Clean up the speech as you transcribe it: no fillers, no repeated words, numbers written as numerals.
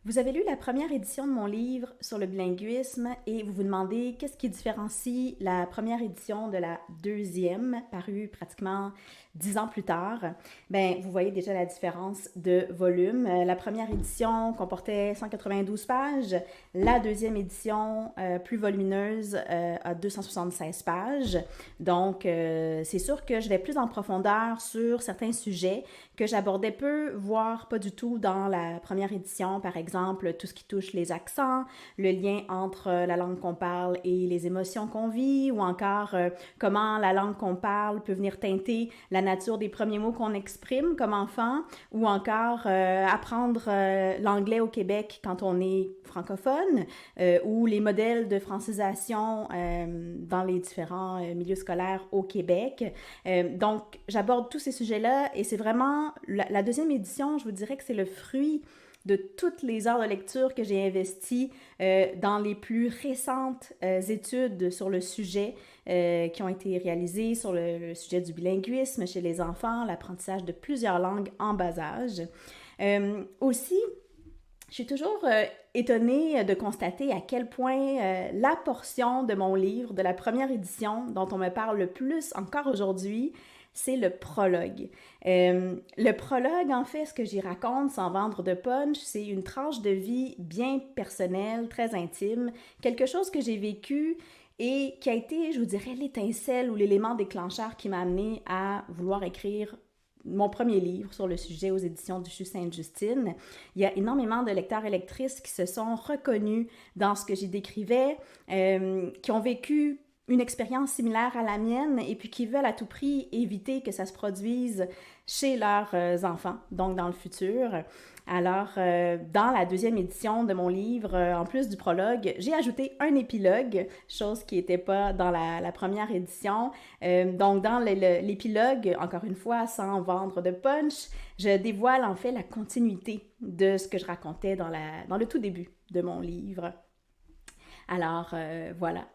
Vous avez lu la première édition de mon livre sur le bilinguisme et vous vous demandez qu'est-ce qui différencie la première édition de la deuxième, parue pratiquement 10 ans plus tard. Ben, vous voyez déjà la différence de volume. La première édition comportait 192 pages, la deuxième édition, plus volumineuse, a 276 pages. Donc, c'est sûr que je vais plus en profondeur sur certains sujets que j'abordais peu, voire pas du tout dans la première édition, par exemple, tout ce qui touche les accents, le lien entre la langue qu'on parle et les émotions qu'on vit, ou encore comment la langue qu'on parle peut venir teinter la nature des premiers mots qu'on exprime comme enfant, ou encore apprendre l'anglais au Québec quand on est francophone, ou les modèles de francisation dans les différents milieux scolaires au Québec. Donc, j'aborde tous ces sujets-là et c'est vraiment la deuxième édition, je vous dirais que c'est le fruit de toutes les heures de lecture que j'ai investies dans les plus récentes études sur le sujet qui ont été réalisées sur le sujet du bilinguisme chez les enfants, l'apprentissage de plusieurs langues en bas âge. Aussi, je suis toujours étonnée de constater à quel point la portion de mon livre, de la première édition, dont on me parle le plus encore aujourd'hui, c'est le prologue. Le prologue, en fait, ce que j'y raconte sans vendre de punch, c'est une tranche de vie bien personnelle, très intime, quelque chose que j'ai vécu et qui a été, je vous dirais, l'étincelle ou l'élément déclencheur qui m'a amené à vouloir écrire mon premier livre sur le sujet aux éditions du CHU Sainte-Justine. Il y a énormément de lecteurs et lectrices qui se sont reconnus dans ce que j'y décrivais, qui ont vécu une expérience similaire à la mienne et puis qui veulent à tout prix éviter que ça se produise chez leurs enfants, donc dans le futur. Alors, dans la deuxième édition de mon livre, en plus du prologue, j'ai ajouté un épilogue, chose qui n'était pas dans la première édition. Donc, dans l'épilogue, encore une fois, sans vendre de punch, je dévoile en fait la continuité de ce que je racontais dans le tout début de mon livre. Alors, voilà.